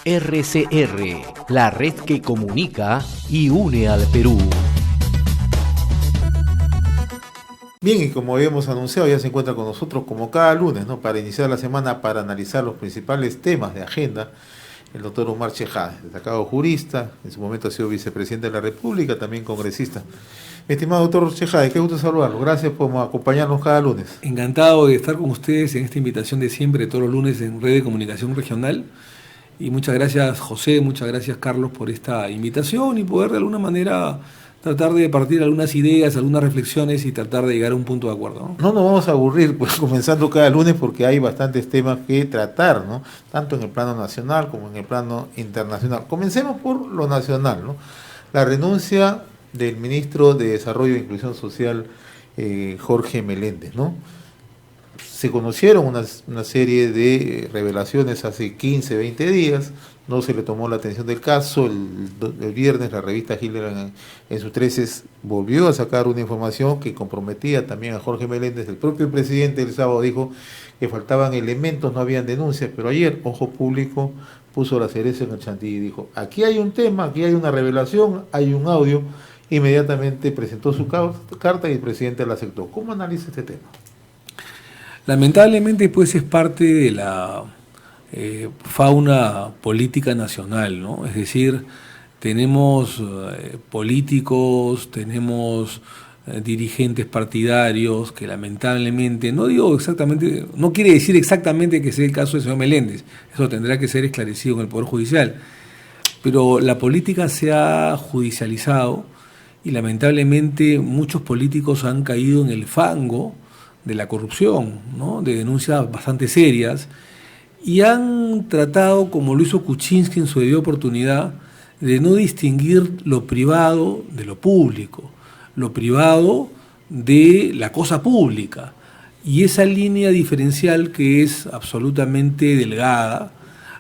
RCR, la red que comunica y une al Perú. Bien, y como habíamos anunciado, ya se encuentra con nosotros como cada lunes, ¿no? Para iniciar la semana, para analizar los principales temas de agenda, el doctor Omar Chejade, destacado jurista, en su momento ha sido vicepresidente de la República, también congresista. Mi estimado doctor Chejade, qué gusto saludarlo. Gracias por acompañarnos cada lunes. Encantado de estar con ustedes en esta invitación de siempre, todos los lunes en Red de Comunicación Regional. Y muchas gracias, José, muchas gracias, Carlos, por esta invitación y poder de alguna manera tratar de partir algunas ideas, algunas reflexiones y tratar de llegar a un punto de acuerdo, ¿no? No nos vamos a aburrir pues comenzando cada lunes porque hay bastantes temas que tratar, ¿no? Tanto en el plano nacional como en el plano internacional. Comencemos por lo nacional, ¿no? La renuncia del ministro de Desarrollo e Inclusión Social, Jorge Meléndez, ¿no? Se conocieron una serie de revelaciones hace 15, 20 días, no se le tomó la atención del caso. El viernes la revista Hiller en sus 13 volvió a sacar una información que comprometía también a Jorge Meléndez. El propio presidente el sábado dijo que faltaban elementos, no habían denuncias, pero ayer Ojo Público puso la cereza en el chantilly y dijo, aquí hay un tema, aquí hay una revelación, hay un audio. Inmediatamente presentó su carta y el presidente la aceptó. ¿Cómo analiza este tema? Lamentablemente, pues es parte de la fauna política nacional, ¿no? Es decir, tenemos políticos, tenemos dirigentes partidarios que lamentablemente, no digo exactamente, no quiere decir exactamente que sea el caso del señor Meléndez, eso tendrá que ser esclarecido en el Poder Judicial, pero la política se ha judicializado y lamentablemente muchos políticos han caído en el fango de la corrupción, ¿no? De denuncias bastante serias, y han tratado, como lo hizo Kuczynski en su debida oportunidad, de no distinguir lo privado de lo público, lo privado de la cosa pública, y esa línea diferencial que es absolutamente delgada,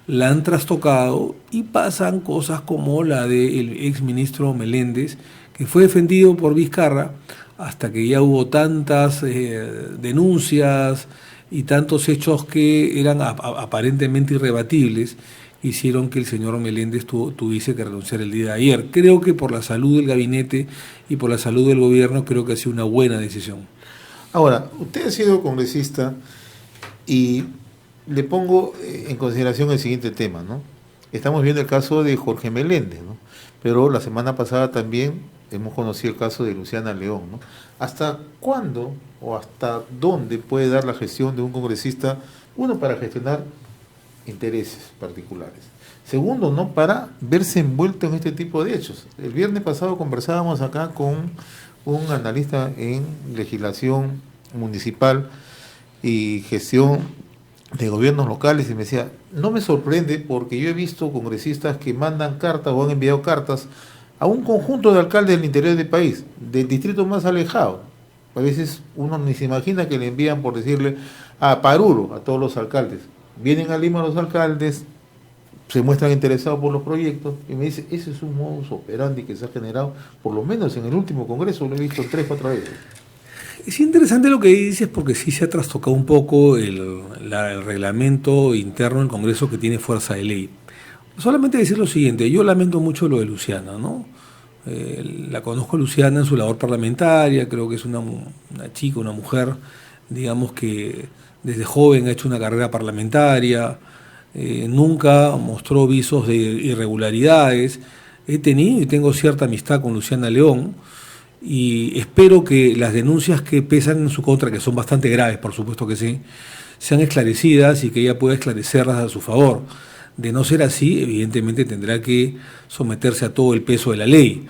la han trastocado y pasan cosas como la del exministro Meléndez, que fue defendido por Vizcarra, hasta que ya hubo tantas denuncias y tantos hechos que eran aparentemente irrebatibles, hicieron que el señor Meléndez tuviese que renunciar el día de ayer. Creo que por la salud del gabinete y por la salud del gobierno, creo que ha sido una buena decisión. Ahora, usted ha sido congresista y le pongo en consideración el siguiente tema, ¿no? Estamos viendo el caso de Jorge Meléndez, ¿no? Pero la semana pasada también hemos conocido el caso de Luciana León, ¿no? ¿Hasta cuándo o hasta dónde puede dar la gestión de un congresista, uno, para gestionar intereses particulares, segundo, ¿no?, para verse envuelto en este tipo de hechos? El viernes pasado conversábamos acá con un analista en legislación municipal y gestión de gobiernos locales y me decía, no me sorprende porque yo he visto congresistas que mandan cartas o han enviado cartas a un conjunto de alcaldes del interior del país, del distrito más alejado. A veces uno ni se imagina que le envían por decirle a Paruro, a todos los alcaldes. Vienen a Lima los alcaldes, se muestran interesados por los proyectos y me dice, ese es un modus operandi que se ha generado, por lo menos en el último congreso lo he visto 3, 4 veces. Es interesante lo que dices porque sí se ha trastocado un poco el reglamento interno del Congreso, que tiene fuerza de ley. Solamente decir lo siguiente, yo lamento mucho lo de Luciana, ¿no? La conozco a Luciana en su labor parlamentaria, creo que es una chica, una mujer, digamos, que desde joven ha hecho una carrera parlamentaria, nunca mostró visos de irregularidades. He tenido y tengo cierta amistad con Luciana León y espero que las denuncias que pesan en su contra, que son bastante graves, por supuesto que sí, sean esclarecidas y que ella pueda esclarecerlas a su favor. De no ser así, evidentemente tendrá que someterse a todo el peso de la ley.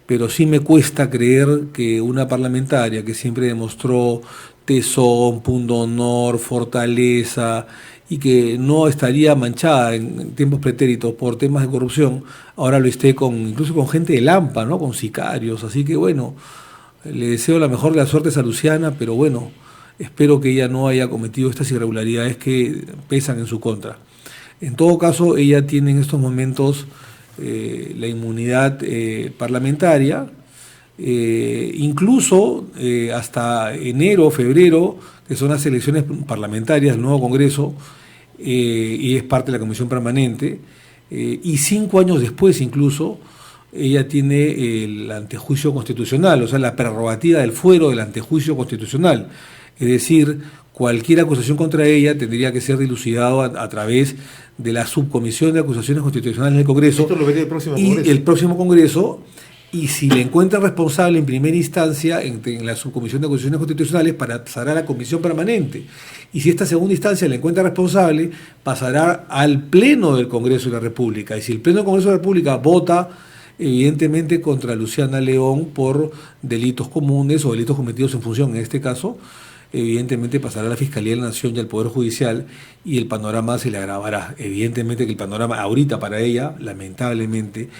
Pero sí me cuesta creer que una parlamentaria que siempre demostró tesón, pundonor, fortaleza y que no estaría manchada en tiempos pretéritos por temas de corrupción, ahora lo esté incluso con gente de Lampa, ¿no?, con sicarios. Así que bueno, le deseo la mejor de las suertes a Luciana, pero bueno, espero que ella no haya cometido estas irregularidades que pesan en su contra. En todo caso, ella tiene en estos momentos la inmunidad parlamentaria, incluso hasta enero o febrero, que son las elecciones parlamentarias del nuevo Congreso, y es parte de la comisión permanente, y 5 años después incluso ella tiene el antejuicio constitucional, o sea, la prerrogativa del fuero del antejuicio constitucional. Es decir, cualquier acusación contra ella tendría que ser dilucidado a través de la subcomisión de acusaciones constitucionales del Congreso. Esto lo vería el próximo Congreso. Y el próximo Congreso, y si le encuentran responsable en primera instancia en la subcomisión de acusaciones constitucionales, pasará a la comisión permanente. Y si esta segunda instancia le encuentra responsable, pasará al Pleno del Congreso de la República. Y si el Pleno del Congreso de la República vota evidentemente contra Luciana León por delitos comunes o delitos cometidos en función, en este caso, evidentemente pasará a la Fiscalía de la Nación y al Poder Judicial, y el panorama se le agravará. Evidentemente que el panorama ahorita para ella, lamentablemente,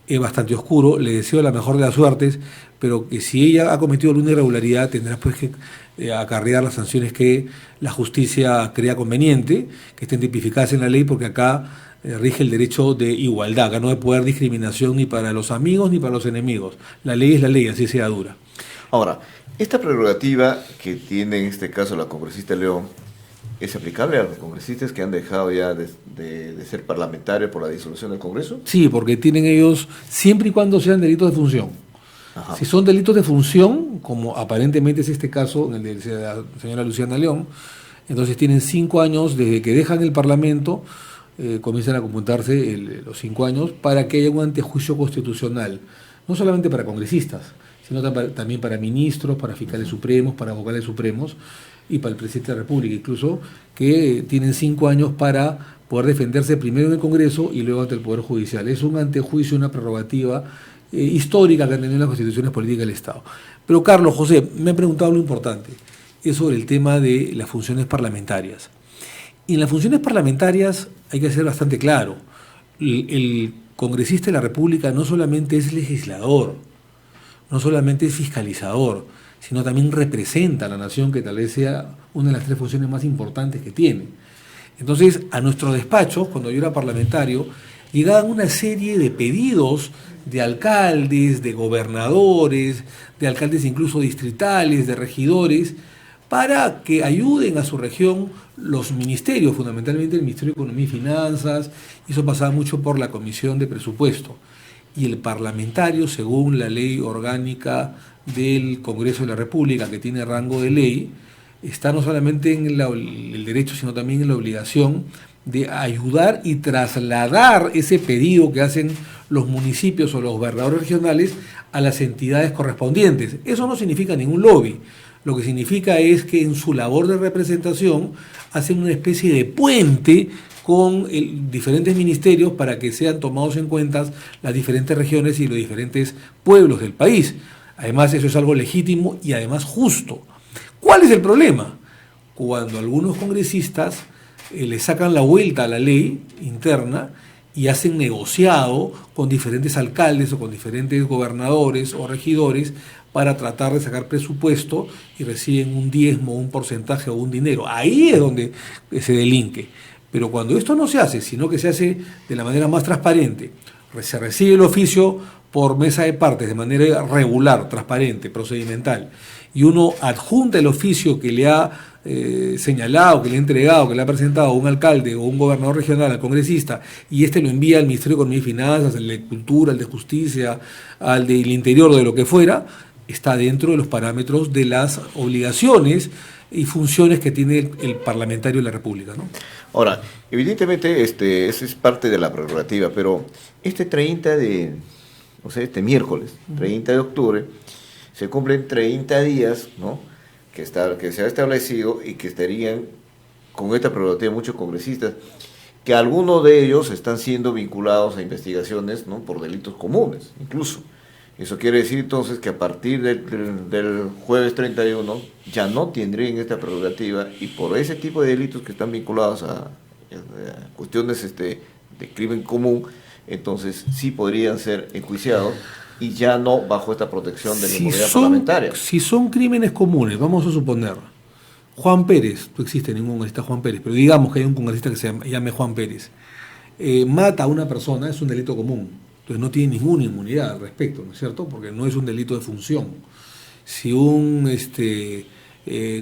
es bastante oscuro. Le deseo la mejor de las suertes, pero que si ella ha cometido alguna irregularidad tendrá pues que acarrear las sanciones que la justicia crea conveniente, que estén tipificadas en la ley, porque acá rige el derecho de igualdad. Acá no hay poder discriminación ni para los amigos ni para los enemigos. La ley es la ley, así sea dura. Ahora, esta prerrogativa que tiene en este caso la congresista León, ¿es aplicable a los congresistas que han dejado ya de ser parlamentarios por la disolución del Congreso? Sí, porque tienen ellos, siempre y cuando sean delitos de función. Ajá. Si son delitos de función, como aparentemente es este caso, el de la señora Luciana León, entonces tienen 5 años desde que dejan el Parlamento, comienzan a computarse los 5 años para que haya un antejuicio constitucional, no solamente para congresistas, sino también para ministros, para fiscales supremos, para vocales supremos y para el presidente de la República, incluso, que tienen 5 años para poder defenderse primero en el Congreso y luego ante el Poder Judicial. Es un antejuicio, una prerrogativa histórica que han tenido las constituciones políticas del Estado. Pero Carlos, José, me han preguntado lo importante, es sobre el tema de las funciones parlamentarias. Y en las funciones parlamentarias hay que ser bastante claro, el congresista de la República no solamente es legislador, no solamente es fiscalizador, sino también representa a la nación, que tal vez sea una de las 3 funciones más importantes que tiene. Entonces, a nuestro despacho, cuando yo era parlamentario, llegaban una serie de pedidos de alcaldes, de gobernadores, de alcaldes incluso distritales, de regidores, para que ayuden a su región los ministerios, fundamentalmente el Ministerio de Economía y Finanzas, y eso pasaba mucho por la Comisión de Presupuesto. Y el parlamentario, según la ley orgánica del Congreso de la República, que tiene rango de ley, está no solamente en el derecho, sino también en la obligación de ayudar y trasladar ese pedido que hacen los municipios o los gobernadores regionales a las entidades correspondientes. Eso no significa ningún lobby. Lo que significa es que en su labor de representación hacen una especie de puente con diferentes ministerios para que sean tomados en cuenta las diferentes regiones y los diferentes pueblos del país. Además, eso es algo legítimo y además justo. ¿Cuál es el problema? Cuando algunos congresistas le sacan la vuelta a la ley interna y hacen negociado con diferentes alcaldes o con diferentes gobernadores o regidores para tratar de sacar presupuesto y reciben un diezmo, un porcentaje o un dinero. Ahí es donde se delinque. Pero cuando esto no se hace, sino que se hace de la manera más transparente, se recibe el oficio por mesa de partes de manera regular, transparente, procedimental, y uno adjunta el oficio que le ha señalado, que le ha entregado, que le ha presentado un alcalde o un gobernador regional al congresista, y este lo envía al Ministerio de Economía y Finanzas, al de Cultura, al de Justicia, al del Interior o de lo que fuera, está dentro de los parámetros de las obligaciones y funciones que tiene el parlamentario de la República, ¿no? Ahora, evidentemente esa es parte de la prerrogativa, pero este miércoles, 30 de octubre, se cumplen 30 días, ¿no?, que se ha establecido y que estarían con esta prerrogativa muchos congresistas, que algunos de ellos están siendo vinculados a investigaciones, ¿no?, por delitos comunes, incluso. Eso quiere decir entonces que a partir del jueves 31 ya no tendrían esta prerrogativa, y por ese tipo de delitos que están vinculados a cuestiones de crimen común, entonces sí podrían ser enjuiciados y ya no bajo esta protección de la inmunidad parlamentaria. Si son crímenes comunes, vamos a suponer, Juan Pérez, no existe ningún congresista Juan Pérez, pero digamos que hay un congresista que se llame Juan Pérez, mata a una persona, es un delito común. Entonces no tiene ninguna inmunidad al respecto, ¿no es cierto? Porque no es un delito de función. Si un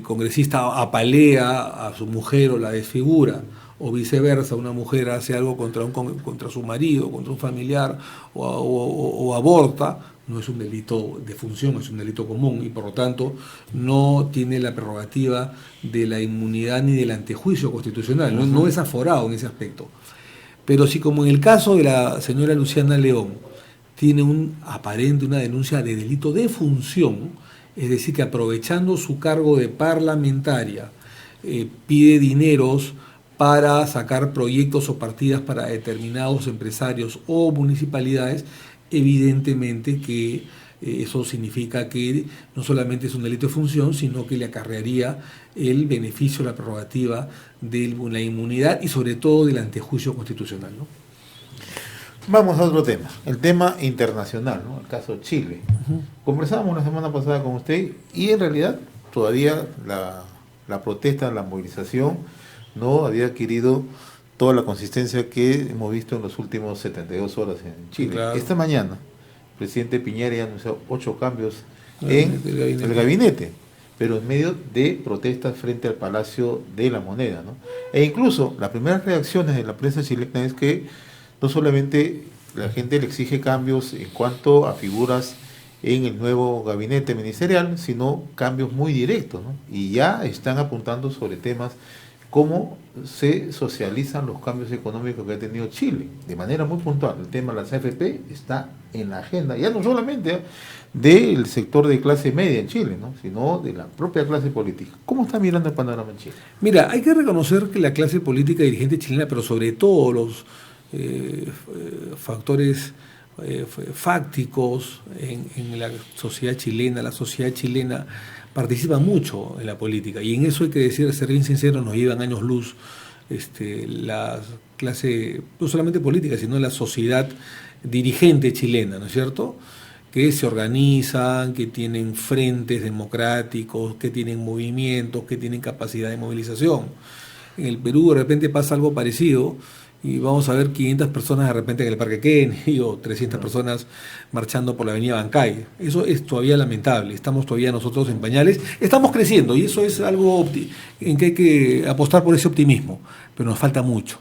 congresista apalea a su mujer o la desfigura, o viceversa, una mujer hace algo contra su marido, contra un familiar, o aborta, no es un delito de función, es un delito común y por lo tanto no tiene la prerrogativa de la inmunidad ni del antejuicio constitucional, no es aforado en ese aspecto. Pero si como en el caso de la señora Luciana León tiene una denuncia de delito de función, es decir, que aprovechando su cargo de parlamentaria pide dineros para sacar proyectos o partidas para determinados empresarios o municipalidades, evidentemente que eso significa que no solamente es un delito de función, sino que le acarrearía el beneficio, la prerrogativa de la inmunidad y sobre todo del antejuicio constitucional, ¿no? Vamos a otro tema, el tema internacional, ¿no? El caso Chile. Conversábamos la semana pasada con usted y en realidad todavía la protesta, la movilización no había adquirido toda la consistencia que hemos visto en las últimas 72 horas en Chile. Claro. Esta mañana, el presidente Piñera ya anunció 8 cambios en el gabinete, pero en medio de protestas frente al Palacio de la Moneda, ¿no? E incluso las primeras reacciones de la prensa chilena es que no solamente la gente le exige cambios en cuanto a figuras en el nuevo gabinete ministerial, sino cambios muy directos, ¿no? Y ya están apuntando sobre temas cómo se socializan los cambios económicos que ha tenido Chile, de manera muy puntual. El tema de las AFP está en la agenda, ya no solamente del sector de clase media en Chile, ¿no? Sino de la propia clase política. ¿Cómo está mirando el panorama en Chile? Mira, hay que reconocer que la clase política dirigente chilena, pero sobre todo los factores fácticos en la sociedad chilena participa mucho en la política, y en eso hay que ser bien sincero, nos llevan años luz la clase, no solamente política, sino la sociedad dirigente chilena, ¿no es cierto?, que se organizan, que tienen frentes democráticos, que tienen movimientos, que tienen capacidad de movilización. En el Perú de repente pasa algo parecido, y vamos a ver 500 personas de repente en el Parque Kennedy o 300 personas marchando por la avenida Bancay. Eso es todavía lamentable, estamos todavía nosotros en pañales, estamos creciendo y eso es algo en que hay que apostar por ese optimismo, pero nos falta mucho.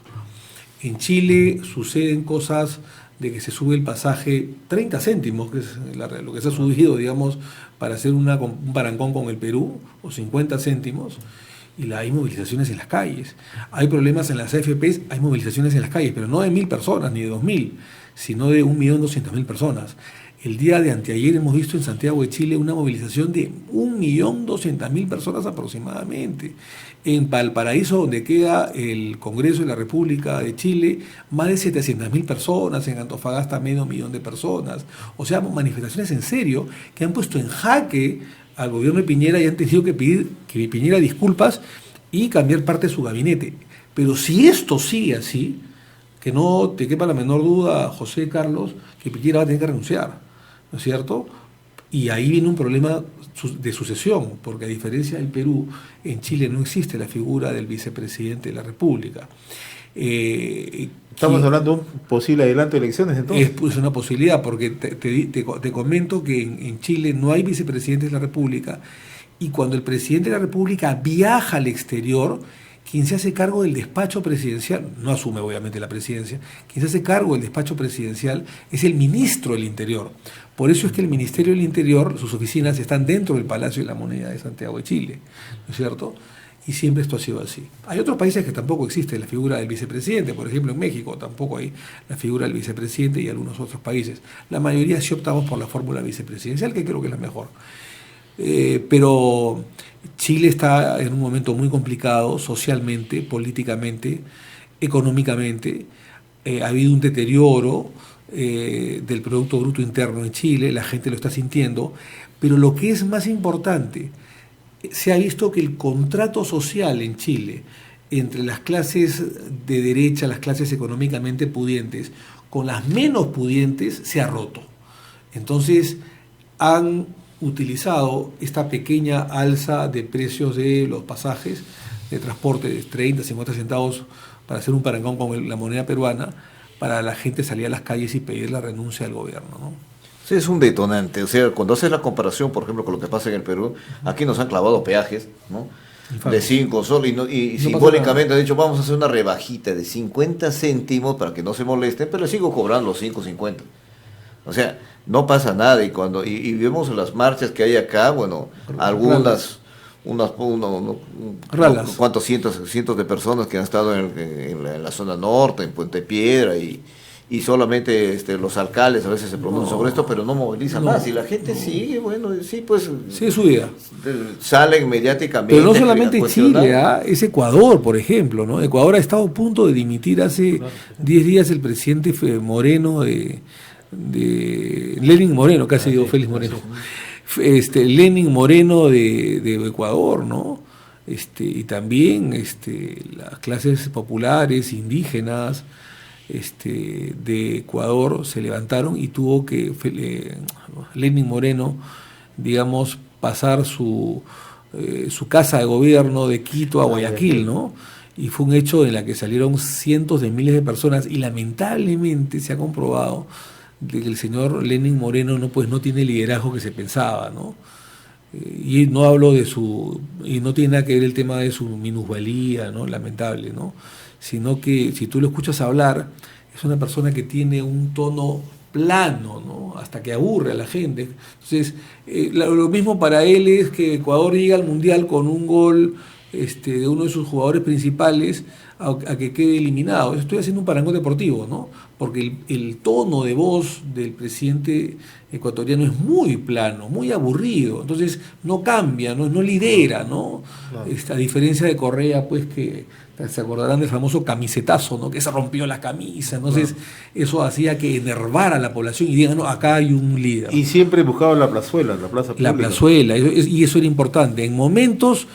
En Chile suceden cosas de que se sube el pasaje 30 céntimos, que es lo que se ha subido, digamos, para hacer un parangón con el Perú, o 50 céntimos, y hay movilizaciones en las calles. Hay problemas en las AFPs, hay movilizaciones en las calles, pero no de 1.000 personas ni de 2.000, sino de 1.200.000 personas. El día de anteayer hemos visto en Santiago de Chile una movilización de 1.200.000 personas aproximadamente. En Valparaíso, donde queda el Congreso de la República de Chile, más de 700.000 personas, en Antofagasta 500.000 de personas. O sea, manifestaciones en serio que han puesto en jaque al gobierno de Piñera y han tenido que pedir que Piñera disculpas y cambiar parte de su gabinete. Pero si esto sigue así, que no te quepa la menor duda, José Carlos, que Piñera va a tener que renunciar, ¿no es cierto? Y ahí viene un problema de sucesión, porque a diferencia del Perú, en Chile no existe la figura del vicepresidente de la República. Estamos hablando de un posible adelanto de elecciones, entonces. Es una posibilidad, porque te comento que en Chile no hay vicepresidente de la República, y cuando el presidente de la República viaja al exterior, quien se hace cargo del despacho presidencial, no asume obviamente la presidencia, quien se hace cargo del despacho presidencial es el ministro del Interior. Por eso es que el Ministerio del Interior, sus oficinas están dentro del Palacio de la Moneda de Santiago de Chile, ¿no es cierto? Y siempre esto ha sido así. Hay otros países que tampoco existe la figura del vicepresidente, por ejemplo en México tampoco hay la figura del vicepresidente, y algunos otros países. La mayoría sí optamos por la fórmula vicepresidencial, que creo que es la mejor. Pero Chile está en un momento muy complicado socialmente, políticamente, económicamente. Ha habido un deterioro del Producto Bruto Interno en Chile, la gente lo está sintiendo, pero lo que es más importante, se ha visto que el contrato social en Chile entre las clases de derecha, las clases económicamente pudientes, con las menos pudientes, se ha roto. Entonces han utilizado esta pequeña alza de precios de los pasajes de transporte de 30, 50 centavos para hacer un parangón con la moneda peruana, para la gente salir a las calles y pedir la renuncia del gobierno, ¿no? Sí, es un detonante. O sea, cuando haces la comparación, por ejemplo, con lo que pasa en el Perú, aquí nos han clavado peajes, ¿no? Infame. de 5 soles y No simbólicamente ha dicho vamos a hacer una rebajita de 50 céntimos para que no se molesten, pero le sigo cobrando los 5.50. O sea, no pasa nada y vemos las marchas que hay acá, bueno, algunas Ralas. cuantos cientos de personas que han estado en la zona norte, en Puente Piedra y solamente los alcaldes a veces se pronuncian sobre esto, pero no movilizan más. Y la gente sigue, bueno, sí, pues Sigue su vida. salen mediáticamente. Pero no solamente a cuestionar. Chile, es Ecuador, por ejemplo, ¿no? Ecuador ha estado a punto de dimitir hace 10 días el presidente Moreno de Lenin Moreno, casi digo Félix Moreno. Lenin Moreno de Ecuador, ¿no? Y también las clases populares, indígenas, de Ecuador se levantaron y tuvo que Lenin Moreno, digamos, pasar su casa de gobierno de Quito a Guayaquil, ¿no? Y fue un hecho en la que salieron cientos de miles de personas y lamentablemente se ha comprobado de que el señor Lenin Moreno no tiene el liderazgo que se pensaba, ¿no? Y no hablo y no tiene nada que ver el tema de su minusvalía, ¿no? Lamentable, ¿no? Sino que si tú lo escuchas hablar, es una persona que tiene un tono plano, ¿no? Hasta que aburre a la gente. Entonces, lo mismo para él es que Ecuador llega al Mundial con un gol de uno de sus jugadores principales a que quede eliminado. Estoy haciendo un parangón deportivo, ¿no? Porque el tono de voz del presidente ecuatoriano es muy plano, muy aburrido, entonces no cambia, no lidera, ¿no? A diferencia de Correa, pues que se acordarán del famoso camisetazo, ¿no? Que se rompió la camisa, entonces eso hacía que enervara a la población y digan, no, acá hay un líder. Y siempre buscaba la plazuela, la plaza pública. La plazuela, y eso era importante. En momentos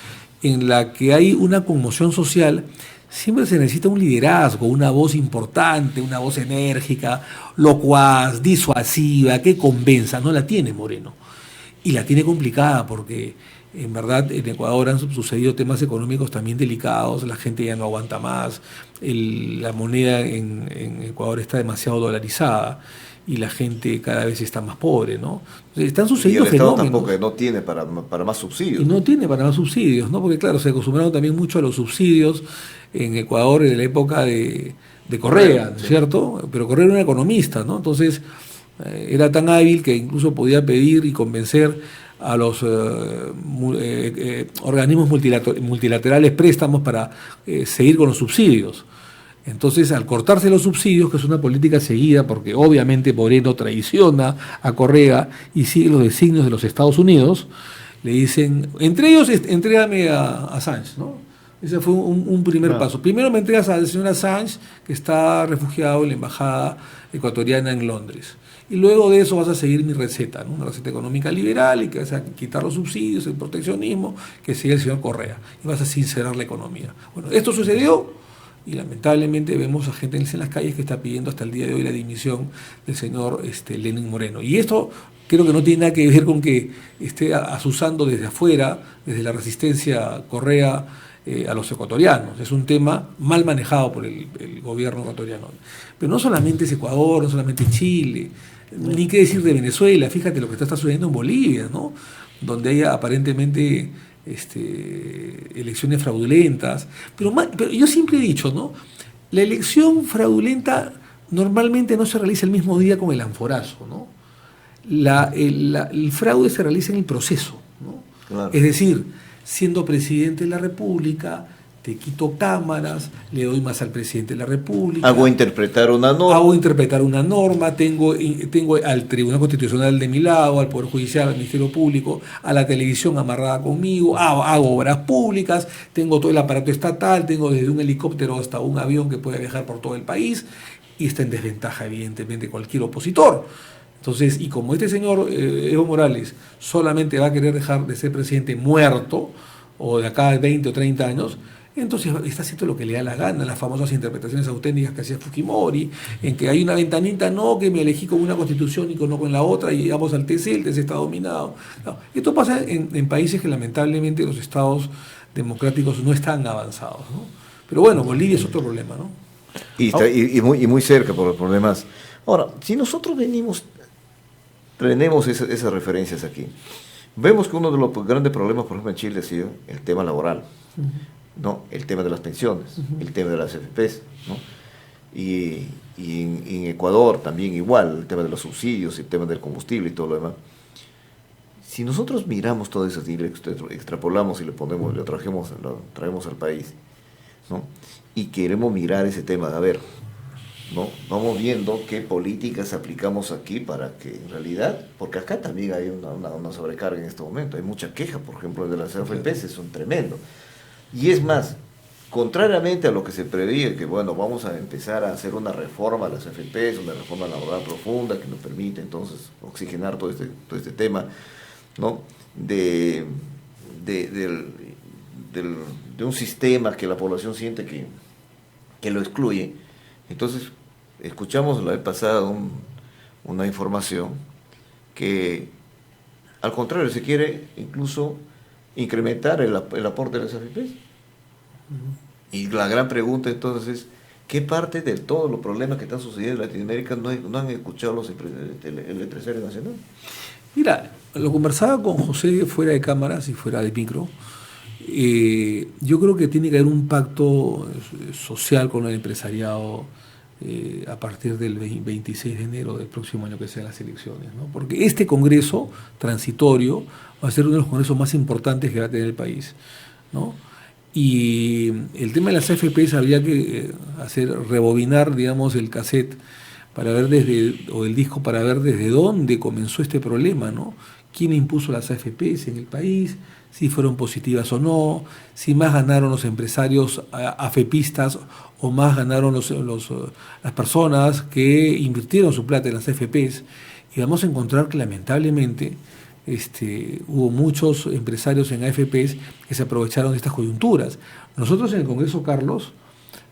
en la que hay una conmoción social, siempre se necesita un liderazgo, una voz importante, una voz enérgica, locuaz, disuasiva, que convenza. No la tiene Moreno. Y la tiene complicada porque, en verdad, en Ecuador han sucedido temas económicos también delicados, la gente ya no aguanta más, la moneda en Ecuador está demasiado dolarizada y la gente cada vez está más pobre, ¿no? Entonces, están sucediendo y el Estado fenómenos. tampoco no tiene para más subsidios. Y no tiene para más subsidios, ¿no? Porque claro, se acostumbraron también mucho a los subsidios en Ecuador en la época de Correa, ¿no es cierto? Pero Correa era un economista, ¿no? Entonces era tan hábil que incluso podía pedir y convencer a los organismos multilaterales préstamos para seguir con los subsidios. Entonces, al cortarse los subsidios, que es una política seguida, porque obviamente Moreno traiciona a Correa y sigue los designios de los Estados Unidos, le dicen, entre ellos, entrégame a Assange, ¿no? Ese fue un primer paso. Primero me entregas al señor Assange, que está refugiado en la embajada ecuatoriana en Londres. Y luego de eso vas a seguir mi receta, ¿no? Una receta económica liberal y que vas a quitar los subsidios, el proteccionismo, que sigue el señor Correa. Y vas a sincerar la economía. Bueno, esto sucedió. Y lamentablemente vemos a gente en las calles que está pidiendo hasta el día de hoy la dimisión del señor Lenin Moreno. Y esto creo que no tiene nada que ver con que esté asusando desde afuera, desde la resistencia Correa a los ecuatorianos. Es un tema mal manejado por el gobierno ecuatoriano. Pero no solamente es Ecuador, no solamente Chile, ni qué decir de Venezuela. Fíjate lo que está sucediendo en Bolivia, ¿no? Donde hay aparentemente elecciones fraudulentas, pero yo siempre he dicho, ¿no? La elección fraudulenta normalmente no se realiza el mismo día con el anforazo, ¿no? El fraude se realiza en el proceso, ¿no? Claro. Es decir, siendo presidente de la República, te quito cámaras, le doy más al presidente de la República. Hago interpretar una norma. Tengo al Tribunal Constitucional de mi lado, al Poder Judicial, al Ministerio Público, a la televisión amarrada conmigo, hago obras públicas, tengo todo el aparato estatal, tengo desde un helicóptero hasta un avión que puede viajar por todo el país, y está en desventaja, evidentemente, cualquier opositor. Entonces, y como este señor Evo Morales solamente va a querer dejar de ser presidente muerto, o de acá a 20 o 30 años, entonces está haciendo lo que le da la gana, las famosas interpretaciones auténticas que hacía Fujimori, en que hay una ventanita, no, que me elegí con una constitución y no con la otra, y llegamos al TC, el TC está dominado. No. Esto pasa en países que lamentablemente los estados democráticos no están avanzados, ¿no? Pero bueno, Bolivia es otro problema, ¿no? Y muy cerca por los problemas. Ahora, si nosotros tenemos esas referencias aquí, vemos que uno de los grandes problemas, por ejemplo, en Chile ha sido el tema laboral, ¿no? El tema de las pensiones, el tema de las AFPs, ¿no? Y en Ecuador también igual, el tema de los subsidios, el tema del combustible y todo lo demás. Si nosotros miramos todo eso y le extrapolamos y lo traemos al país, ¿no? Y queremos mirar ese tema, a ver, ¿no? Vamos viendo qué políticas aplicamos aquí para que en realidad, porque acá también hay una sobrecarga en este momento, hay mucha queja, por ejemplo, de las AFPs, es un tremendo. Y es más, contrariamente a lo que se preveía, que bueno, vamos a empezar a hacer una reforma a las AFPs, una reforma laboral profunda que nos permite entonces oxigenar todo este tema, ¿no? de un sistema que la población siente que lo excluye. Entonces, escuchamos la vez pasada una información que, al contrario, se quiere incluso incrementar el aporte de las AFPs. Y la gran pregunta entonces es, ¿qué parte de todos los problemas que están sucediendo en Latinoamérica no han escuchado el empresario nacional? Mira, lo conversaba con José fuera de cámaras y fuera de micro. Yo creo que tiene que haber un pacto social con el empresariado a partir del 26 de enero del próximo año, que sean las elecciones, ¿no? Porque este congreso transitorio va a ser uno de los congresos más importantes que va a tener el país, ¿no? Y el tema de las AFPs habría que rebobinar, digamos, el cassette para ver o el disco para ver desde dónde comenzó este problema, ¿no? ¿Quién impuso las AFPs en el país? Si fueron positivas o no, si más ganaron los empresarios afepistas o más ganaron las personas que invirtieron su plata en las AFPs. Y vamos a encontrar que lamentablemente hubo muchos empresarios en AFPs que se aprovecharon de estas coyunturas. Nosotros en el Congreso, Carlos,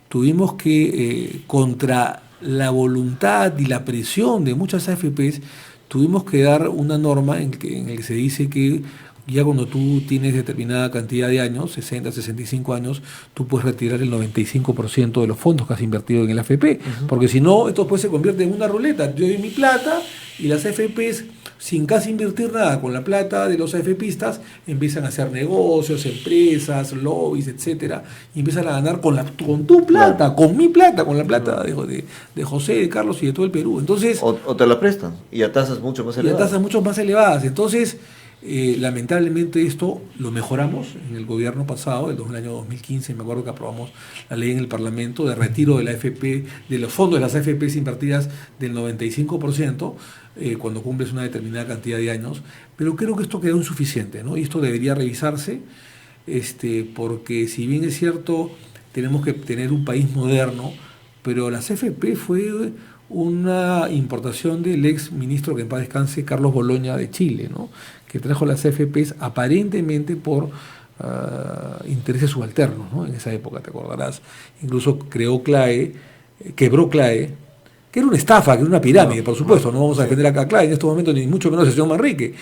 tuvimos que, contra la voluntad y la presión de muchas AFPs, tuvimos que dar una norma en el que se dice que ya cuando tú tienes determinada cantidad de años, 60, 65 años, tú puedes retirar el 95% de los fondos que has invertido en el AFP, porque si no, esto después se convierte en una ruleta. Yo doy mi plata y las AFPs, sin casi invertir nada con la plata de los AFPistas, empiezan a hacer negocios, empresas, lobbies, etcétera, y empiezan a ganar con tu plata, claro, con mi plata, con la plata de José, de Carlos y de todo el Perú. Entonces, o te la prestan y a tasas mucho más elevadas. Entonces, lamentablemente esto lo mejoramos en el gobierno pasado, el año 2015, me acuerdo que aprobamos la ley en el Parlamento de retiro de la AFP, de los fondos de las AFPs invertidas del 95%, cuando cumples una determinada cantidad de años, pero creo que esto quedó insuficiente, ¿no? Y esto debería revisarse, porque si bien es cierto, tenemos que tener un país moderno, pero las AFP fue una importación del ex ministro, que en paz descanse, Carlos Boloña, de Chile, ¿no? Que trajo las AFPs aparentemente por intereses subalternos, ¿no? En esa época, te acordarás. Incluso quebró CLAE, que era una estafa, que era una pirámide, por supuesto. No vamos a defender a CLAE en estos momentos, ni mucho menos al señor Manrique,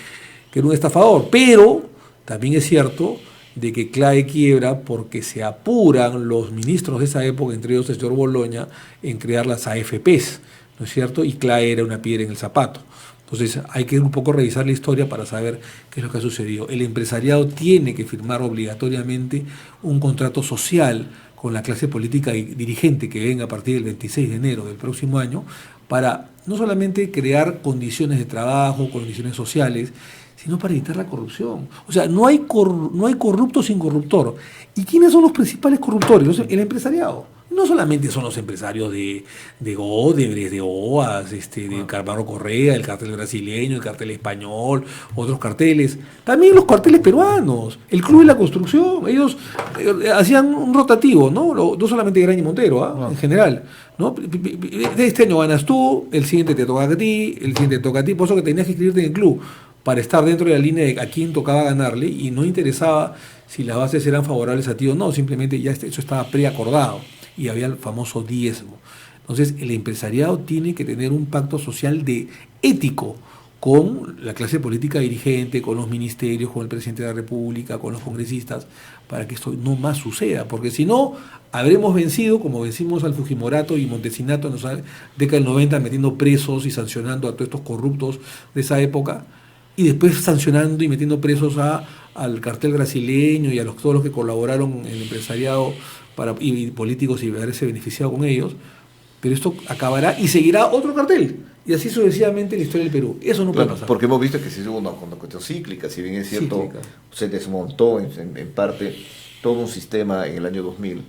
que era un estafador. Pero también es cierto de que CLAE quiebra porque se apuran los ministros de esa época, entre ellos el señor Boloña, en crear las AFPs, ¿no es cierto? Y CLAE era una piedra en el zapato. Entonces hay que un poco revisar la historia para saber qué es lo que ha sucedido. El empresariado tiene que firmar obligatoriamente un contrato social con la clase política dirigente que venga a partir del 26 de enero del próximo año, para no solamente crear condiciones de trabajo, condiciones sociales, sino para evitar la corrupción. O sea, no hay corrupto sin corruptor. ¿Y quiénes son los principales corruptores? El empresariado. No solamente son los empresarios de Odebrecht, de OAS, de Carvalho Correa, el cartel brasileño, el cartel español, otros carteles. También los carteles peruanos, el Club de la Construcción. Ellos hacían un rotativo, ¿no? No solamente Graña y Montero, en general, ¿no? De este año ganas tú, el siguiente te toca a ti, el siguiente te toca a ti. Por eso que tenías que inscribirte en el club, para estar dentro de la línea de a quién tocaba ganarle, y no interesaba si las bases eran favorables a ti o no, simplemente ya eso estaba preacordado y había el famoso diezmo. Entonces el empresariado tiene que tener un pacto social ético con la clase política dirigente, con los ministerios, con el presidente de la República, con los congresistas, para que esto no más suceda, porque si no, habremos vencido, como vencimos al Fujimorato y Montesinato en la década del 90, metiendo presos y sancionando a todos estos corruptos de esa época, y después sancionando y metiendo presos al cartel brasileño y a todos los que colaboraron en el empresariado y políticos y haberse beneficiado con ellos. Pero esto acabará y seguirá otro cartel. Y así sucesivamente en la historia del Perú. Eso no puede pasar. Porque hemos visto que sí hubo una cuestión cíclica, si bien es cierto, Cíclica. se desmontó en parte todo un sistema en el año 2000,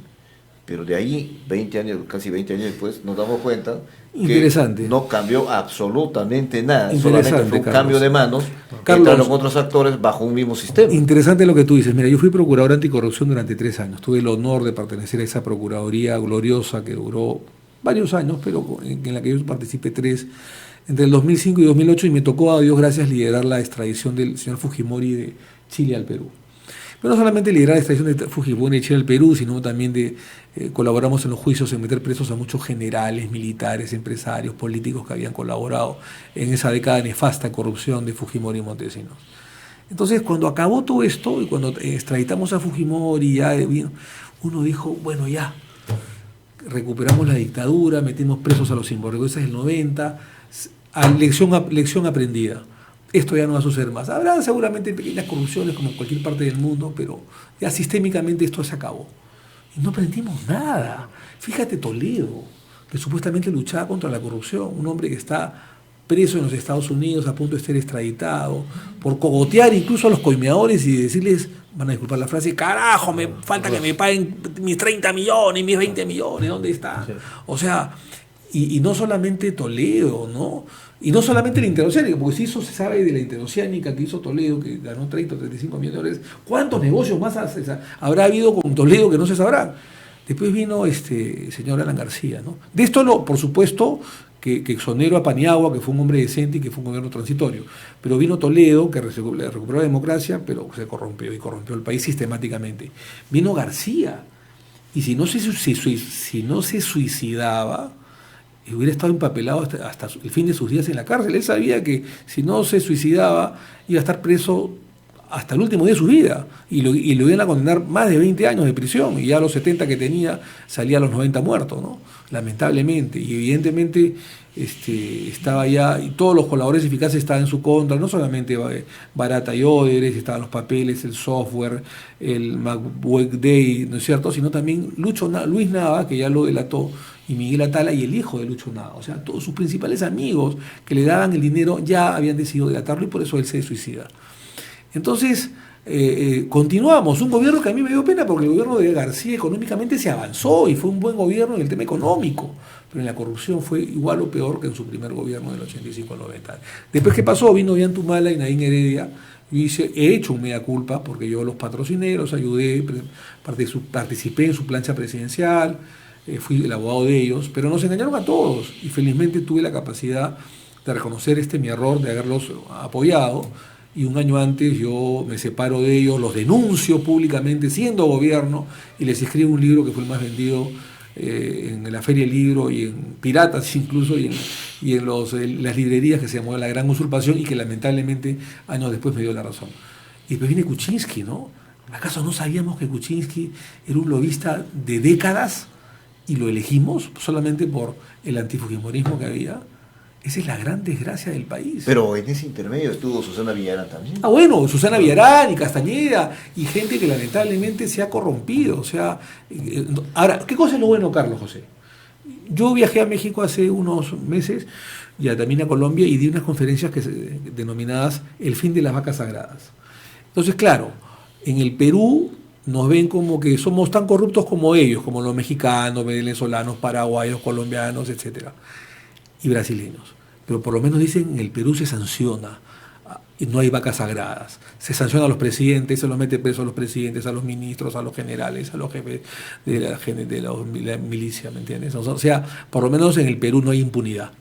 pero de ahí, 20 años, casi 20 años después, nos damos cuenta Interesante. que no cambió absolutamente nada, Interesante, solamente fue un Carlos. cambio de manos, Carlos, entraron otros actores bajo un mismo sistema. Interesante lo que tú dices. Mira, yo fui procurador anticorrupción durante 3 años. Tuve el honor de pertenecer a esa procuraduría gloriosa que duró varios años, pero en la que yo participé 3, entre el 2005 y 2008, y me tocó, a Dios gracias, liderar la extradición del señor Fujimori de Chile al Perú. Pero no solamente liderar la extradición de Fujimori de Chile al Perú, sino también colaboramos en los juicios en meter presos a muchos generales, militares, empresarios, políticos que habían colaborado en esa década nefasta de corrupción de Fujimori y Montesinos. Entonces, cuando acabó todo esto y cuando extraditamos a Fujimori, uno dijo, bueno, ya, recuperamos la dictadura, metimos presos a los sinvergüenzas del 90, lección aprendida. Esto ya no va a suceder más. Habrá seguramente pequeñas corrupciones como en cualquier parte del mundo, pero ya sistémicamente esto se acabó. Y no aprendimos nada. Fíjate Toledo, que supuestamente luchaba contra la corrupción, un hombre que está preso en los Estados Unidos a punto de ser extraditado, por cogotear incluso a los coimeadores y decirles, van a disculpar la frase, carajo, me falta que me paguen mis 30 millones, mis 20 millones, ¿dónde está? O sea, y no solamente Toledo, ¿no? Y no solamente la interoceánica, porque si eso se sabe de la interoceánica que hizo Toledo, que ganó 30 o 35 millones de dólares, ¿cuántos negocios más habrá habido con Toledo que no se sabrá? Después vino señor Alan García, ¿no? De esto, por supuesto, que exonero a Paniagua, que fue un hombre decente y que fue un gobierno transitorio. Pero vino Toledo, que recuperó la democracia, pero se corrompió y corrompió el país sistemáticamente. Vino García, y si no se suicidaba, hubiera estado empapelado hasta el fin de sus días en la cárcel. Él sabía que si no se suicidaba iba a estar preso hasta el último día de su vida y lo iban a condenar más de 20 años de prisión, y ya a los 70 que tenía salía a los 90 muerto, ¿no? Lamentablemente, y evidentemente estaba ya, y todos los colaboradores eficaces estaban en su contra, no solamente Barata y Óderes, estaban los papeles, el software, el MacBook Day, ¿no es cierto?, sino también Luis Nava, que ya lo delató, y Miguel Atala y el hijo de Lucho Nava. O sea, todos sus principales amigos que le daban el dinero ya habían decidido delatarlo, y por eso él se suicida. Entonces, continuamos, un gobierno que a mí me dio pena, porque el gobierno de García económicamente se avanzó y fue un buen gobierno en el tema económico, pero en la corrupción fue igual o peor que en su primer gobierno del 85 al 90. Después, ¿qué pasó? Vino Ollantumala y Nadine Heredia, y he hecho un mea culpa, porque yo los patrociné, los ayudé, participé en su plancha presidencial, fui el abogado de ellos, pero nos engañaron a todos, y felizmente tuve la capacidad de reconocer mi error, de haberlos apoyado. Y un año antes yo me separo de ellos, los denuncio públicamente siendo gobierno, y les escribo un libro que fue el más vendido en la Feria del Libro y en Piratas incluso, y en las librerías, que se llamó La Gran Usurpación, y que lamentablemente años después me dio la razón. Y después viene Kuczynski, ¿no? ¿Acaso no sabíamos que Kuczynski era un lobista de décadas y lo elegimos solamente por el antifujimorismo que había? Esa es la gran desgracia del país. Pero en ese intermedio estuvo Susana Villarán también. Ah, bueno, Susana Villarán y Castañeda y gente que lamentablemente se ha corrompido. O sea, ahora, ¿qué cosa es lo bueno, Carlos José? Yo viajé a México hace unos meses, y también a Colombia, y di unas conferencias denominadas El fin de las vacas sagradas. Entonces, claro, en el Perú nos ven como que somos tan corruptos como ellos, como los mexicanos, venezolanos, paraguayos, colombianos, etcétera, y brasileños. Pero por lo menos dicen, en el Perú se sanciona, y no hay vacas sagradas. Se sanciona a los presidentes, se los mete presos a los presidentes, a los ministros, a los generales, a los jefes de la milicia, ¿me entiendes? O sea, por lo menos en el Perú no hay impunidad.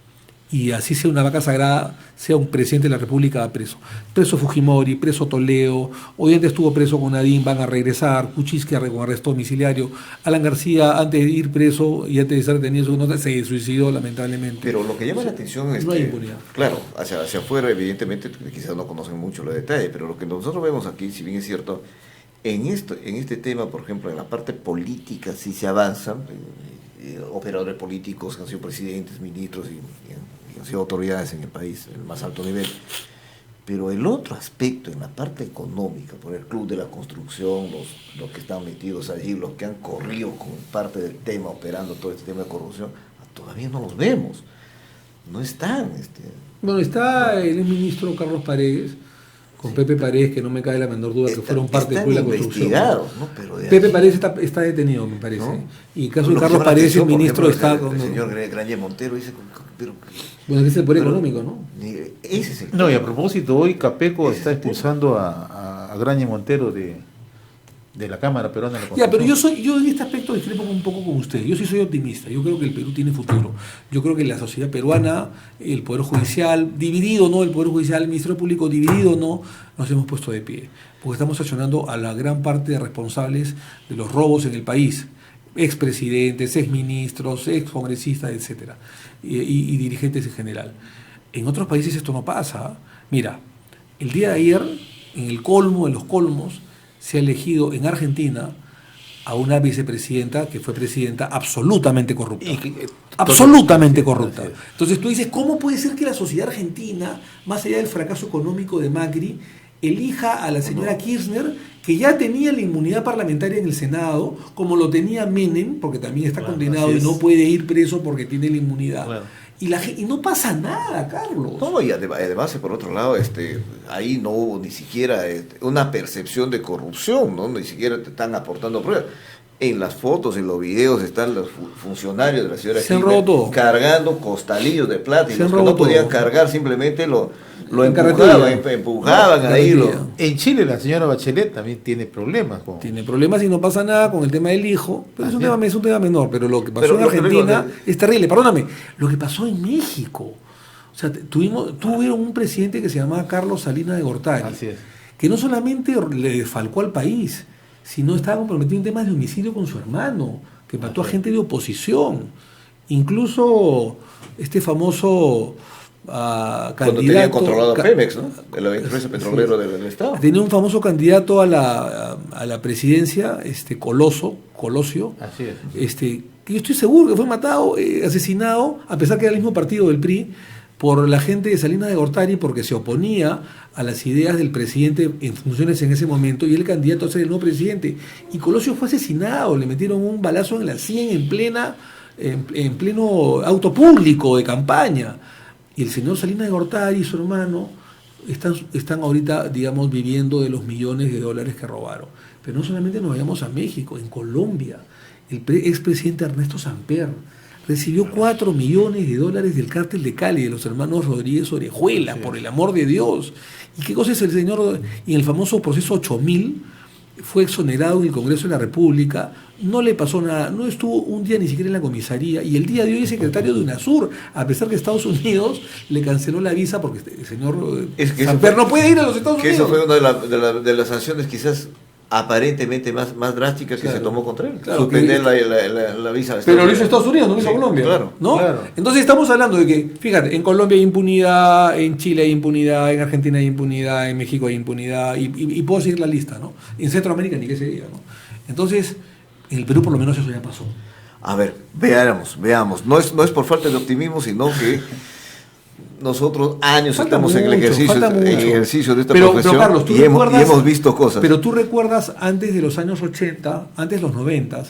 Y así sea una vaca sagrada, sea un presidente de la República preso. Preso Fujimori, preso Toledo, hoy antes estuvo preso con Nadine, van a regresar, Kuczynski con arresto domiciliario, Alan García, antes de ir preso y antes de ser detenido, se suicidó lamentablemente. Pero lo que llama la atención es no hay que, impunidad. claro, hacia afuera evidentemente quizás no conocen mucho los detalles, pero lo que nosotros vemos aquí, si bien es cierto, en este tema, por ejemplo, en la parte política sí se avanza, operadores políticos que han sido presidentes, ministros y han sido autoridades en el país, en el más alto nivel. Pero el otro aspecto, en la parte económica, por el Club de la Construcción, los que están metidos allí, los que han corrido con parte del tema, operando todo este tema de corrupción, todavía no los vemos. No están. Bueno, está el exministro Carlos Paredes, con Pepe Paredes, que no me cae la menor duda que fueron parte del Club de la Construcción. ¿No? Pero Pepe Paredes está detenido, me parece. ¿No? Y en caso de Carlos Paredes, el ministro está con... El señor Grañé Montero dice... Bueno, ese es el poder económico, ¿no? Ese es el no, y a propósito, hoy Capeco está expulsando a Grañé Montero de la Cámara Peruana de la Constitución. Ya, pero yo en este aspecto discrepo un poco con usted. Yo sí soy optimista. Yo creo que el Perú tiene futuro. Yo creo que la sociedad peruana, el Poder Judicial, dividido, ¿no? El Poder Judicial, el Ministerio Público, dividido, ¿no? Nos hemos puesto de pie. Porque estamos sancionando a la gran parte de responsables de los robos en el país. Expresidentes, exministros, excongresistas, etcétera, y dirigentes en general. En otros países esto no pasa. Mira, el día de ayer, en el colmo de los colmos, se ha elegido en Argentina a una vicepresidenta que fue presidenta absolutamente corrupta. Absolutamente corrupta. Entonces tú dices, ¿cómo puede ser que la sociedad argentina, más allá del fracaso económico de Macri, elija a la señora Kirchner, que ya tenía la inmunidad parlamentaria en el Senado, como lo tenía Menem, porque también está condenado y no puede ir preso porque tiene la inmunidad? Claro. Y no pasa nada, Carlos. No, y además, por otro lado, ahí no hubo ni siquiera una percepción de corrupción, ¿no? Ni siquiera te están aportando pruebas. En las fotos, en los videos están los funcionarios de la señora Kirchner cargando costalillos de plata, y los que no podían cargar simplemente lo empujaban ahí. En Chile la señora Bachelet también tiene problemas. Tiene problemas y no pasa nada con el tema del hijo, pero es un tema menor. Pero lo que pasó en Argentina es terrible. Perdóname, lo que pasó en México. O sea, tuvieron un presidente que se llamaba Carlos Salinas de Gortari, que no solamente le desfalcó al país, sino estaba comprometido en temas de homicidio con su hermano, que mató a gente de oposición. Incluso este famoso... cuando tenía controlado Pemex, ¿no? El empresa petrolero del Estado. Tenía un famoso candidato a la presidencia, Colosio. Así es. Que yo estoy seguro que fue matado, asesinado, a pesar que era el mismo partido del PRI, por la gente de Salinas de Gortari, porque se oponía a las ideas del presidente en funciones en ese momento, y el candidato a ser el nuevo presidente. Y Colosio fue asesinado, le metieron un balazo en la sien en pleno auto público de campaña. Y el señor Salinas de Gortari y su hermano están ahorita, digamos, viviendo de los millones de dólares que robaron. Pero no solamente nos vayamos a México, en Colombia, el expresidente Ernesto Samper recibió 4 millones de dólares del cártel de Cali, de los hermanos Rodríguez Orejuela, por el amor de Dios. ¿Y qué cosa es el señor? Y en el famoso proceso 8000 fue exonerado en el Congreso de la República, no le pasó nada, no estuvo un día ni siquiera en la comisaría, y el día de hoy es secretario de UNASUR, a pesar que Estados Unidos le canceló la visa porque el señor Samper no puede ir a los Estados Unidos. Eso fue una de las sanciones quizás aparentemente más drásticas que se tomó contra él. Claro, suspender la visa. Pero lo hizo Estados Unidos, no lo hizo Colombia. Claro, ¿no? Claro. Entonces estamos hablando de que, fíjate, en Colombia hay impunidad, en Chile hay impunidad, en Argentina hay impunidad, en México hay impunidad, y puedo seguir la lista, ¿no? En Centroamérica ni qué se diga, ¿no? Entonces, en el Perú por lo menos eso ya pasó. A ver, veamos. No es por falta de optimismo, sino que nosotros estamos en el ejercicio de esta profesión, pero Carlos, y hemos visto cosas. Pero tú recuerdas antes de los años 80, antes de los 90,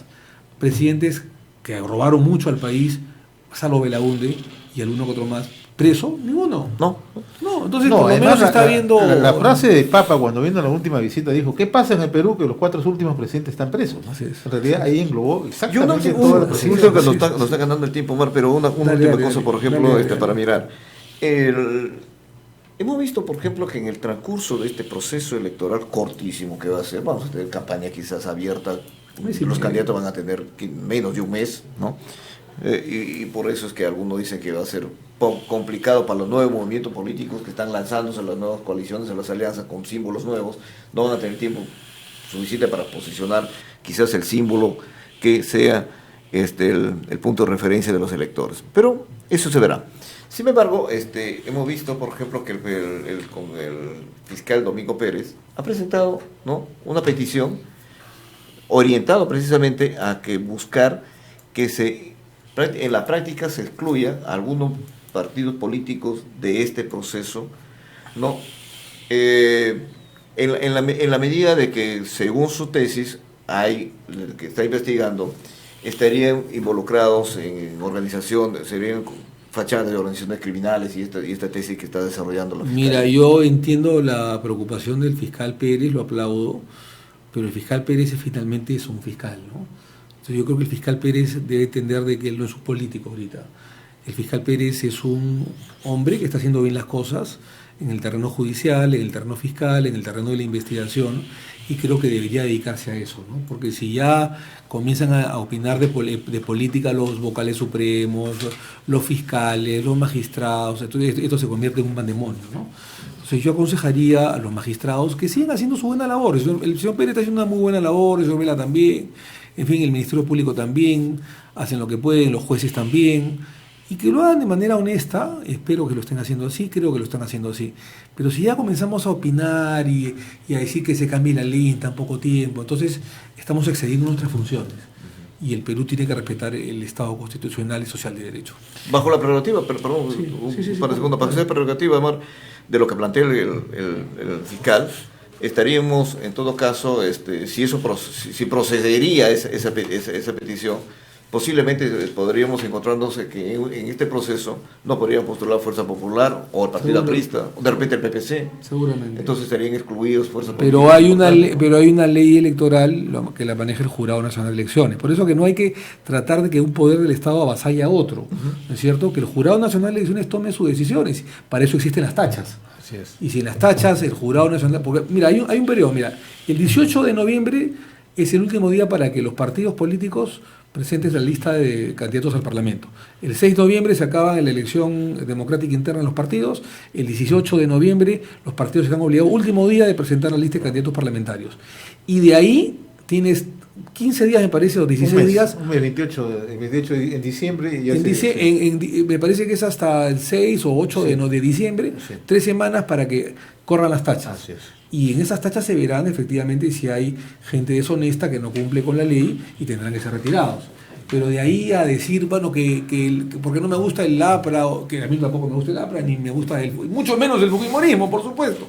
presidentes que robaron mucho al país, salvo Belaunde y alguno que otro más, ¿preso? Ninguno. No, entonces por lo menos se está viendo... La frase de Papa cuando vino a la última visita dijo, ¿qué pasa en el Perú que los 4 últimos presidentes están presos? Así es. En realidad ahí englobó exactamente Yo toda la creo presidencia. que nos está ganando el tiempo, Omar, pero una última cosa, por ejemplo, para mirar. Hemos visto, por ejemplo, que en el transcurso de este proceso electoral cortísimo que va a ser, vamos a tener campaña quizás abierta, los candidatos van a tener menos de un mes, ¿no? Y por eso es que algunos dicen que va a ser complicado para los nuevos movimientos políticos que están lanzándose a las nuevas coaliciones, a las alianzas con símbolos nuevos, no van a tener tiempo suficiente para posicionar quizás el símbolo que sea el punto de referencia de los electores. Pero eso se verá. Sin embargo, hemos visto, por ejemplo, que el fiscal Domingo Pérez ha presentado, ¿no?, una petición orientado precisamente a que buscar que en la práctica se excluya a algunos partidos políticos de este proceso, ¿no?, en la medida de que, según su tesis, que está investigando, estarían involucrados en organización, serían fachadas de organizaciones criminales y esta tesis que está desarrollando la fiscalía. Mira, yo entiendo la preocupación del fiscal Pérez, lo aplaudo, pero el fiscal Pérez finalmente es un fiscal, ¿no? Entonces yo creo que el fiscal Pérez debe entender de que él no es un político ahorita. El fiscal Pérez es un hombre que está haciendo bien las cosas en el terreno judicial, en el terreno fiscal, en el terreno de la investigación, y creo que debería dedicarse a eso, ¿no? Porque si ya comienzan a opinar de política los vocales supremos, los fiscales, los magistrados, entonces esto se convierte en un pandemonio, ¿no? Entonces yo aconsejaría a los magistrados que sigan haciendo su buena labor. El señor Pérez está haciendo una muy buena labor, el señor Vela también, en fin, el Ministerio Público también, hacen lo que pueden, los jueces también, y que lo hagan de manera honesta. Espero que lo estén haciendo así, creo que lo están haciendo así. Pero si ya comenzamos a opinar y a decir que se cambie la ley en tan poco tiempo, entonces estamos excediendo nuestras funciones. Y el Perú tiene que respetar el Estado constitucional y social de derecho. Bajo la prerrogativa, perdón, para segundo, para esa prerrogativa, Amar, de lo que plantea el fiscal, estaríamos, en todo caso, si procedería esa petición, posiblemente podríamos encontrarnos que en este proceso no podrían postular Fuerza Popular o el Partido Aprista, o de repente el PPC. Seguramente. Entonces estarían excluidos Fuerza Pero Popular. hay una ley electoral que la maneja el Jurado Nacional de Elecciones. Por eso que no hay que tratar de que un poder del Estado avasalle a otro. ¿No es cierto? Que el Jurado Nacional de Elecciones tome sus decisiones. Para eso existen las tachas. Así es. Y si en las tachas el Jurado Nacional... Porque, mira, hay un periodo. Mira, el 18 de noviembre es el último día para que los partidos políticos presentes la lista de candidatos al Parlamento. El 6 de noviembre se acaba la elección democrática interna en los partidos. El 18 de noviembre los partidos están obligados, último día, de presentar la lista de candidatos parlamentarios. Y de ahí tienes 15 días, me parece, o 16 días. Un mes, 28 en diciembre. Y ya Me parece que es hasta el 6 o 8 de diciembre, 3 semanas para que corran las tachas. Así es. Y en esas tachas se verán efectivamente si hay gente deshonesta que no cumple con la ley y tendrán que ser retirados. Pero de ahí a decir, bueno, que porque no me gusta el APRA, o que a mí tampoco me gusta el APRA, ni me gusta mucho menos el fujimorismo, por supuesto.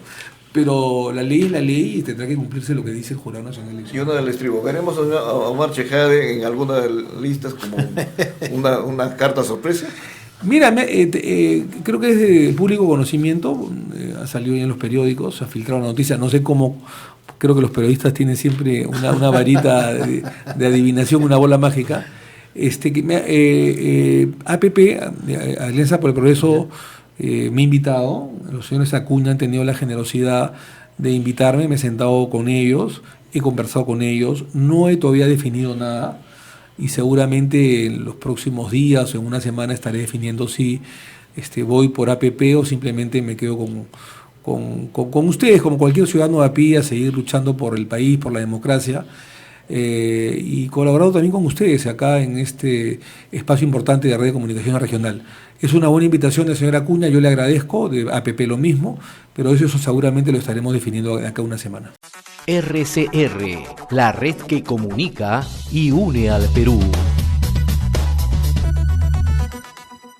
Pero la ley es la ley y tendrá que cumplirse lo que dice el Jurado Nacional de Elecciones. Y uno del estribo. Veremos a Omar Chejade en alguna de las listas como una carta sorpresa. Mira, creo que es de público conocimiento, ha salido ya en los periódicos, se ha filtrado la noticia, no sé cómo, creo que los periodistas tienen siempre una varita de adivinación, una bola mágica. APP, Alianza por el Progreso, me ha invitado, los señores Acuña han tenido la generosidad de invitarme, me he sentado con ellos, he conversado con ellos, no he todavía definido nada, y seguramente en los próximos días o en una semana estaré definiendo si voy por APP o simplemente me quedo con ustedes, como cualquier ciudadano de a pie, a seguir luchando por el país, por la democracia, y colaborando también con ustedes acá en este espacio importante de red de comunicación regional. Es una buena invitación del señor Acuña, yo le agradezco, de APP lo mismo, pero eso seguramente lo estaremos definiendo de acá una semana. RCR, la red que comunica y une al Perú.